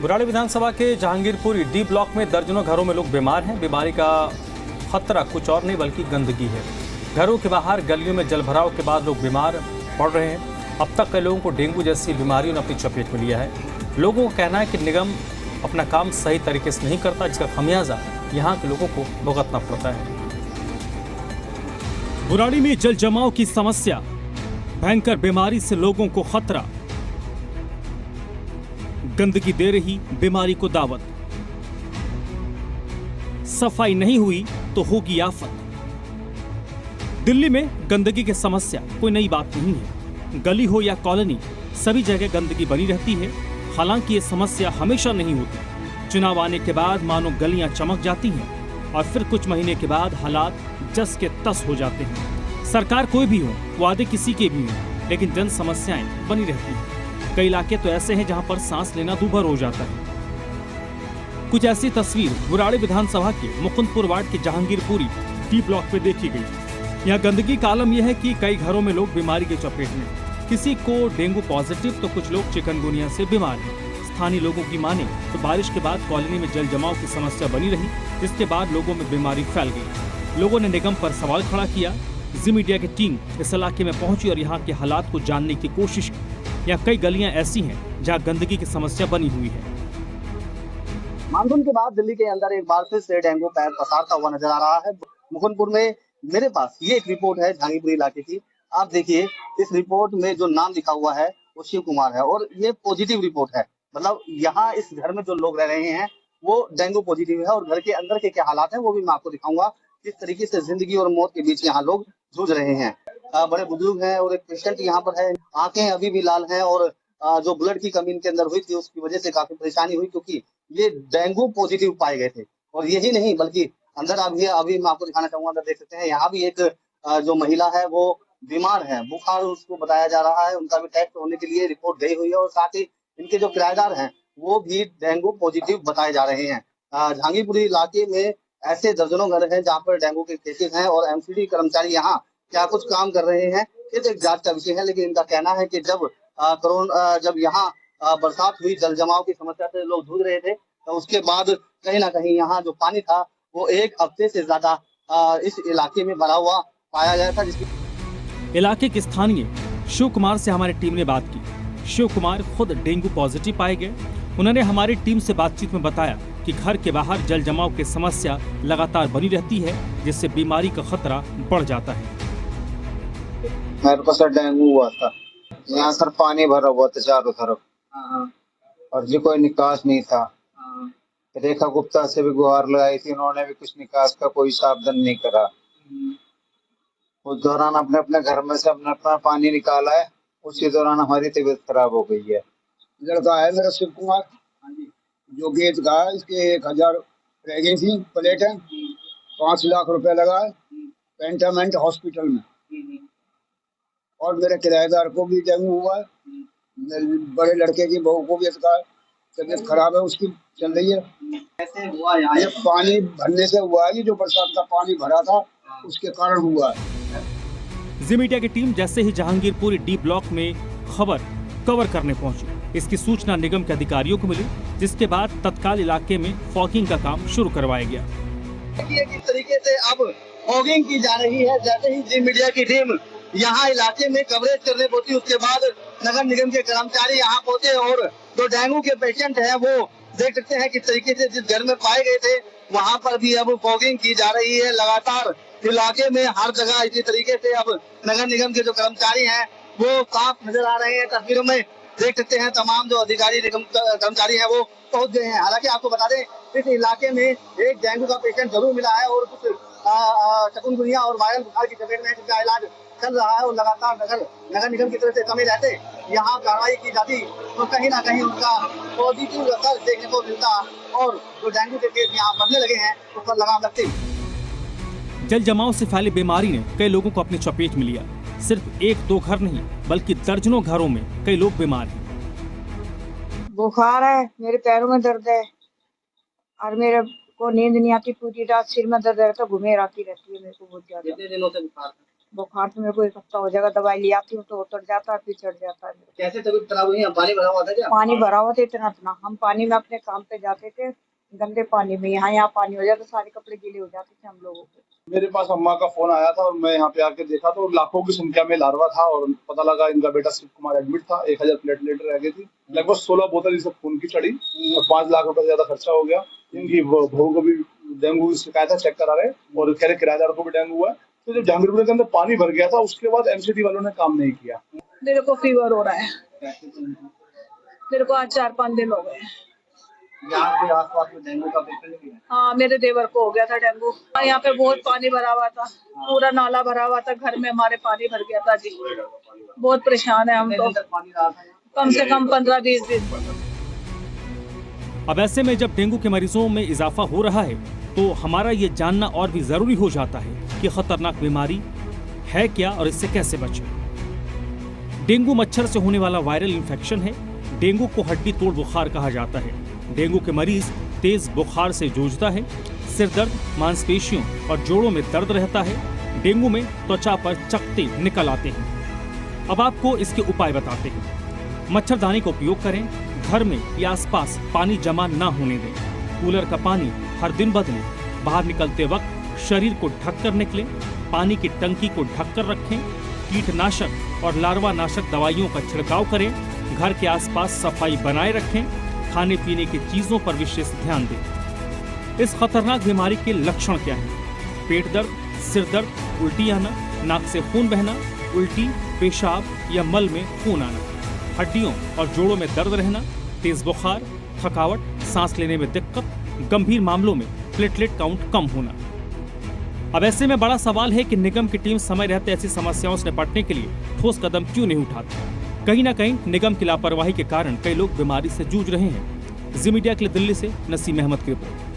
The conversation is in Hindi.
बुराड़ी विधानसभा के जहांगीरपुरी डी ब्लॉक में दर्जनों घरों में लोग बीमार हैं। बीमारी का खतरा कुछ और नहीं बल्कि गंदगी है। घरों के बाहर गलियों में जलभराव के बाद लोग बीमार पड़ रहे हैं। अब तक कई लोगों को डेंगू जैसी बीमारियों ने अपनी चपेट में लिया है। लोगों का कहना है कि निगम अपना काम सही तरीके से नहीं करता, जिसका खमियाजा यहाँ के लोगों को भुगतना पड़ता है। बुराड़ी में जल जमाव की समस्या, भयंकर बीमारी से लोगों को खतरा, गंदगी दे रही बीमारी को दावत, सफाई नहीं हुई तो होगी आफत। दिल्ली में गंदगी की समस्या कोई नई बात नहीं है। गली हो या कॉलोनी, सभी जगह गंदगी बनी रहती है। हालांकि ये समस्या हमेशा नहीं होती। चुनाव आने के बाद मानो गलियां चमक जाती हैं और फिर कुछ महीने के बाद हालात जस के तस हो जाते हैं। सरकार कोई भी हो, वादे किसी के भी हों, लेकिन जन समस्याएं बनी रहती हैं। कई इलाके तो ऐसे हैं जहां पर सांस लेना दूभर हो जाता है। कुछ ऐसी तस्वीर बुराड़ी विधानसभा के मुकुंदपुर वार्ड के जहांगीरपुरी डी ब्लॉक में देखी गई। यहाँ गंदगी का आलम यह है कि कई घरों में लोग बीमारी के चपेट में, किसी को डेंगू पॉजिटिव तो कुछ लोग चिकनगुनिया से बीमार हैं। स्थानीय लोगों की माने तो बारिश के बाद कॉलोनी में जल जमाव की समस्या बनी रही, जिसके बाद लोगों में बीमारी फैल गई। लोगों ने निगम पर सवाल खड़ा किया। जी मीडिया की टीम इस इलाके में पहुंची और यहाँ के हालात को जानने की कोशिश की। यहाँ कई गलियां ऐसी हैं जहाँ गंदगी की समस्या बनी हुई है। मानसून के बाद दिल्ली के अंदर एक बार फिर से डेंगू पैर पसारता हुआ नजर आ रहा है। मुकुंदपुर में मेरे पास ये एक रिपोर्ट है जहांगीरपुरी इलाके की। आप देखिए, इस रिपोर्ट में जो नाम लिखा हुआ है वो शिव कुमार है और ये पॉजिटिव रिपोर्ट है। मतलब यहाँ इस घर में जो लोग रह रहे हैं वो डेंगू पॉजिटिव है और घर के अंदर के क्या हालात है वो भी मैं आपको दिखाऊंगा। किस तरीके से जिंदगी और मौत के बीच यहाँ लोग जूझ रहे हैं। बड़े बुजुर्ग हैं और एक पेशेंट यहाँ पर है। आंखें अभी भी लाल हैं और जो ब्लड की कमी इनके अंदर हुई थी उसकी वजह से काफी परेशानी हुई, क्योंकि ये डेंगू पॉजिटिव पाए गए थे। और यही नहीं बल्कि अंदर अभी मैं आपको दिखाना चाहूंगा। अंदर देख सकते हैं, यहाँ भी एक जो महिला है वो बीमार है, बुखार उसको बताया जा रहा है। उनका भी टेस्ट होने के लिए रिपोर्ट गई हुई है और साथ ही इनके जो किराएदार हैं वो भी डेंगू पॉजिटिव बताए जा रहे हैं। जहांगीरपुरी इलाके में ऐसे दर्जनों घर हैं जहाँ पर डेंगू के केसेस हैं और एमसीडी कर्मचारी यहाँ क्या कुछ काम कर रहे हैं, ये तो एक जांच का विषय है। लेकिन इनका कहना है कि जब यहाँ बरसात हुई, जल जमाव की समस्या से लोग जूझ रहे थे, तो उसके बाद कहीं ना कहीं यहाँ जो पानी था वो एक हफ्ते से ज्यादा इस इलाके में भरा हुआ पाया गया था। इलाके के स्थानीय शिव कुमार से हमारी टीम ने बात की। शिव कुमार खुद डेंगू पॉजिटिव पाए गए। उन्होंने हमारी टीम से बातचीत में बताया कि घर के बाहर जल जमाव की समस्या लगातार बनी रहती है, जिससे बीमारी का खतरा बढ़ जाता है। मेरे को सर डेंगू हुआ था। यहाँ सर पानी भरा हुआ था चारों तरफ और जी कोई निकास नहीं था। रेखा गुप्ता से भी गुहार लगाई थी, उन्होंने भी कुछ निकास का कोई सावधान नहीं करा। उस दौरान अपने अपने घर में से अपना अपना पानी निकाला है। उसी दौरान हमारी तबीयत खराब हो गई है। लड़का है मेरा शिव कुमार, जो गेट का है, इसके 1000 रह गई थी प्लेट है। 5 लाख रुपए लगा है पेंटामेंट हॉस्पिटल में। और मेरे किराएदार को भी डेंगू हुआ है। बड़े लड़के की बहू को भी इसका तबीयत खराब है, उसकी चल रही है। कैसे हुआ यहाँ? ये पानी भरने से हुआ है, जो बरसात का पानी भरा था उसके कारण हुआ है। जी मीडिया की टीम जैसे ही जहांगीरपुरी डी ब्लॉक में खबर कवर करने पहुंची, इसकी सूचना निगम के अधिकारियों को मिली, जिसके बाद तत्काल इलाके में फॉगिंग का काम शुरू करवाया गया। किस तरीके से अब फॉगिंग की जा रही है। जैसे ही जी मीडिया की टीम यहाँ इलाके में कवरेज करने पहुंची, उसके बाद नगर निगम के कर्मचारी यहाँ पहुंचे और जो डेंगू के पेशेंट हैं वो देख सकते हैं किस तरीके से जिस घर में पाए गए थे वहाँ पर भी अब फॉगिंग की जा रही है। लगातार इलाके में हर जगह इसी तरीके से अब नगर निगम के जो कर्मचारी हैं वो साफ नजर आ रहे हैं। तस्वीरों में देख सकते हैं तमाम जो अधिकारी निगम कर्मचारी हैं वो पहुंच गए हैं। हालांकि आपको बता दें, इस इलाके में एक डेंगू का पेशेंट जरूर मिला है और कुछ चिकनगुनिया और वायरल बुखार की चपेट में जिनका इलाज चल रहा है। और लगातार नगर निगम की तरफ से समय रहते यहाँ कार्रवाई की जाती तो कहीं ना कहीं उनका पॉजिटिव असर देखने को मिलता और जो डेंगू के केस यहाँ बढ़ने लगे हैं उस पर लगाम लगती। जल जमाव से फैली बीमारी ने कई लोगों को अपनी चपेट में लिया। सिर्फ 1-2 घर नहीं बल्कि दर्जनों घरों में कई लोग बीमार हैं। बुखार है, मेरे पैरों में दर्द है और मेरे को नींद नहीं आती। पूरी रात सिर में दर्द रहता, घूमे आती रहती है मेरे को बहुत ज्यादा। कितने दिनों से बुखार था? बुखार तो मेरे को 1 हफ्ता हो जाएगा, दवाई ले आती हूँ तो उतर जाता है, फिर चढ़ जाता है। कैसे तबीयत खराब हुई? पानी भरा हुआ था क्या? पानी भरा हुआ था इतना, हम पानी में अपने काम पे जाते थे, गंदे पानी में। यहाँ पानी हो जाता, सारे कपड़े गीले हो जाते थे हम लोगों के। मेरे पास अम्मा का फोन आया था और मैं यहाँ पे आके देखा तो लाखों की संख्या में लार्वा था और पता लगा इनका बेटा शिव कुमार एडमिट था। 1000 प्लेटलेट रह गई थी, लगभग 16 बोतल इसे खून की चढ़ी और 5 लाख रुपए से ज्यादा खर्चा हो गया। इनकी बहू को भी डेंगू की शिकायत है, चेक करा रहे और कह रहे किराएदार को भी डेंगू हुआ है। तो जब जहांगीरपुर के अंदर पानी भर गया था उसके बाद एमसीडी वालों ने काम नहीं किया। मेरे को फीवर हो रहा है, मेरे को आज 4-5 दिन हो गए। यहाँ पे आसपास में डेंगू का पेशेंट भी है? हाँ, मेरे देवर को हो गया था डेंगू। यहाँ पे बहुत पानी भरा हुआ था, पूरा नाला भरा हुआ था, घर में हमारे पानी भर गया था जी। बहुत परेशान है हम तो, पानी रहा था? कम से कम 15-20 दिन। अब ऐसे में जब डेंगू के मरीजों में इजाफा हो रहा है तो हमारा ये जानना और भी जरूरी हो जाता है कि खतरनाक बीमारी है क्या और इससे कैसे बचें। डेंगू मच्छर से होने वाला वायरल इन्फेक्शन है। डेंगू को हड्डी तोड़ बुखार कहा जाता है। डेंगू के मरीज तेज बुखार से जूझता है, सिर दर्द, मांसपेशियों और जोड़ों में दर्द रहता है। डेंगू में त्वचा पर चकत्ते निकल आते हैं। अब आपको इसके उपाय बताते हैं। मच्छरदानी का उपयोग करें। घर में या आसपास पानी जमा न होने दें। कूलर का पानी हर दिन बदलें। बाहर निकलते वक्त शरीर को ढककर निकलें। पानी की टंकी को ढककर रखें। कीटनाशक और लार्वा नाशक दवाइयों का छिड़काव करें। घर के आसपास सफाई बनाए रखें। खाने पीने की चीजों पर विशेष ध्यान दें। इस खतरनाक बीमारी के लक्षण क्या हैं? पेट दर्द, सिर दर्द, उल्टी आना, नाक से खून बहना, उल्टी, पेशाब या मल में खून आना, हड्डियों और जोड़ों में दर्द रहना, तेज बुखार, थकावट, सांस लेने में दिक्कत, गंभीर मामलों में प्लेटलेट काउंट कम होना। अब ऐसे में बड़ा सवाल है कि निगम की टीम समय रहते ऐसी समस्याओं से निपटने के लिए ठोस कदम क्यों नहीं उठाती? कहीं ना कहीं निगम की लापरवाही के कारण कई लोग बीमारी से जूझ रहे हैं। जी मीडिया के लिए दिल्ली से नसीम अहमद की रिपोर्ट।